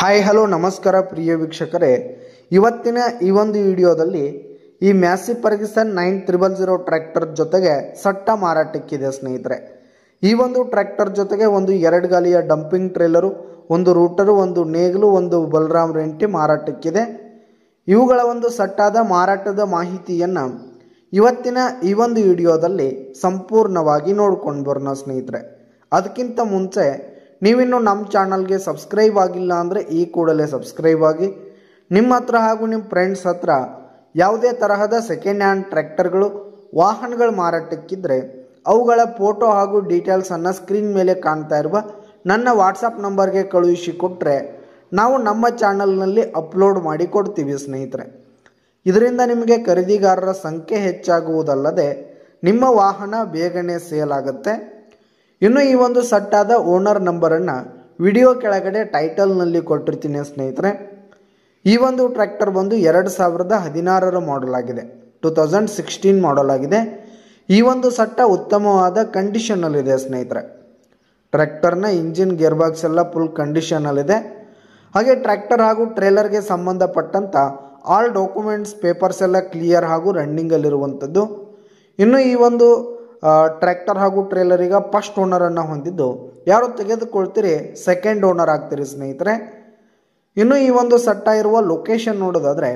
Hi hello ನಮಸ್ಕಾರ ಪ್ರಿಯ ವೀಕ್ಷಕರೇ, ಇವತ್ತಿನ ಈ ಒಂದು ವಿಡಿಯೋದಲ್ಲಿ ಈ ಮ್ಯಾಸಿ ಫರ್ಗ್ಯೂಸನ್ 9000 ಟ್ರ್ಯಾಕ್ಟರ್ ಜೊತೆಗೆ ಸಟ್ಟ ಮಾರಾಟಕ್ಕಿದೆ ಸ್ನೇಹಿತರೆ. ಈ ಒಂದು ಟ್ರ್ಯಾಕ್ಟರ್ ಜೊತೆಗೆ ಒಂದು 2 ಗಾಲಿಯ ಡಂಪಿಂಗ್ ಟ್ರೇಲರು, ಒಂದು ರೂಟರು, ಒಂದು ನೇಗಿಲು, ಒಂದು ಬಲರಾಮ್ ರೆಂಟಿ ಮಾರಾಟಕ್ಕಿದೆ. ಇವುಗಳ ಒಂದು ಸಟ್ಟಾದ ಮಾರಾಟದ ಮಾಹಿತಿಯನ್ನು ಇವತ್ತಿನ ಈ ಒಂದು ವಿಡಿಯೋದಲ್ಲಿ ಸಂಪೂರ್ಣವಾಗಿ ನೋಡ್ಕೊಂಡು ಬರೋಣ ಸ್ನೇಹಿತರೆ. ಅದಕ್ಕಿಂತ ಮುಂಚೆ ನೀವಿನ್ನು ನಮ್ಮ ಚಾನಲ್ಗೆ ಸಬ್ಸ್ಕ್ರೈಬ್ ಆಗಿಲ್ಲ ಅಂದರೆ ಈ ಕೂಡಲೇ ಸಬ್ಸ್ಕ್ರೈಬ್ ಆಗಿ. ನಿಮ್ಮ ಹತ್ರ ಹಾಗೂ ನಿಮ್ಮ ಫ್ರೆಂಡ್ಸ್ ಹತ್ರ ಯಾವುದೇ ತರಹದ ಸೆಕೆಂಡ್ ಹ್ಯಾಂಡ್ ಟ್ರ್ಯಾಕ್ಟರ್ಗಳು, ವಾಹನಗಳು ಮಾರಾಟಕ್ಕಿದ್ರೆ ಅವುಗಳ ಫೋಟೋ ಹಾಗೂ ಡೀಟೇಲ್ಸನ್ನು ಸ್ಕ್ರೀನ್ ಮೇಲೆ ಕಾಣ್ತಾ ಇರುವ ನನ್ನ ವಾಟ್ಸಪ್ ನಂಬರ್ಗೆ ಕಳುಹಿಸಿ ಕೊಟ್ಟರೆ ನಾವು ನಮ್ಮ ಚಾನಲ್ನಲ್ಲಿ ಅಪ್ಲೋಡ್ ಮಾಡಿ ಕೊಡ್ತೀವಿ ಸ್ನೇಹಿತರೆ. ಇದರಿಂದ ನಿಮಗೆ ಖರೀದಿಗಾರರ ಸಂಖ್ಯೆ ಹೆಚ್ಚಾಗುವುದಲ್ಲದೆ ನಿಮ್ಮ ವಾಹನ ಬೇಗನೆ ಸೇಲ್ ಆಗುತ್ತೆ. ಇನ್ನು ಈ ಒಂದು ಸಟ್ಟಾದ ಓನರ್ ನಂಬರನ್ನು ವಿಡಿಯೋ ಕೆಳಗಡೆ ಟೈಟಲ್ನಲ್ಲಿ ಕೊಟ್ಟಿರ್ತೀನಿ ಸ್ನೇಹಿತರೆ. ಈ ಒಂದು ಟ್ರ್ಯಾಕ್ಟರ್ ಬಂದು 2016 ಮಾಡಲ್ ಆಗಿದೆ, 2016 ಮಾಡಲ್ ಆಗಿದೆ. ಈ ಒಂದು ಸಟ್ಟ ಉತ್ತಮವಾದ ಕಂಡೀಷನಲ್ಲಿದೆ ಸ್ನೇಹಿತರೆ. ಟ್ರ್ಯಾಕ್ಟರ್ನ ಇಂಜಿನ್ ಗೇರ್ ಬಾಕ್ಸ್ ಎಲ್ಲ ಫುಲ್ ಕಂಡೀಷನಲ್ಲಿದೆ. ಹಾಗೆ ಟ್ರ್ಯಾಕ್ಟರ್ ಹಾಗೂ ಟ್ರೇಲರ್ಗೆ ಸಂಬಂಧಪಟ್ಟಂಥ ಆಲ್ ಡಾಕ್ಯುಮೆಂಟ್ಸ್ ಪೇಪರ್ಸ್ ಎಲ್ಲ ಕ್ಲಿಯರ್ ಹಾಗೂ ರನ್ನಿಂಗಲ್ಲಿರುವಂಥದ್ದು. ಇನ್ನು ಈ ಒಂದು ಟ್ರ್ಯಾಕ್ಟರ್ ಹಾಗೂ ಟ್ರೇಲರಿಗೆ ಫಸ್ಟ್ ಓನರನ್ನು ಹೊಂದಿದ್ದು, ಯಾರು ತೆಗೆದುಕೊಳ್ತೀರಿ ಸೆಕೆಂಡ್ ಓನರ್ ಆಗ್ತೀರಿ ಸ್ನೇಹಿತರೆ. ಇನ್ನು ಈ ಒಂದು ಸಟ್ಟ ಇರುವ ಲೊಕೇಶನ್ ನೋಡೋದಾದರೆ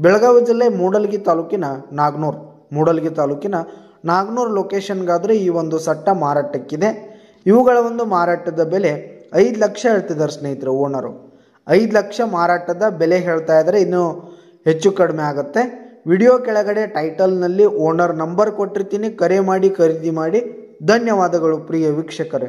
ಬೆಳಗಾವಿ ಜಿಲ್ಲೆ ಮೂಡಲಗಿ ತಾಲೂಕಿನ ನಾಗನೂರು ಲೊಕೇಶನ್ಗಾದರೆ ಈ ಒಂದು ಸಟ್ಟ ಮಾರಾಟಕ್ಕಿದೆ. ಇವುಗಳ ಒಂದು ಮಾರಾಟದ ಬೆಲೆ 5 ಲಕ್ಷ ಹೇಳ್ತಿದ್ದಾರೆ ಸ್ನೇಹಿತರೆ. ಓನರು 5 ಲಕ್ಷ ಮಾರಾಟದ ಬೆಲೆ ಹೇಳ್ತಾ ಇದ್ದಾರೆ. ಇನ್ನು ಹೆಚ್ಚು ಕಡಿಮೆ ಆಗುತ್ತೆ. ವಿಡಿಯೋ ಕೆಳಗಡೆ ಟೈಟಲ್ನಲ್ಲಿ ಓನರ್ ನಂಬರ್ ಕೊಟ್ಟಿರ್ತೀನಿ, ಕರೆ ಮಾಡಿ ಖರೀದಿ ಮಾಡಿ. ಧನ್ಯವಾದಗಳು ಪ್ರಿಯ ವೀಕ್ಷಕರೇ.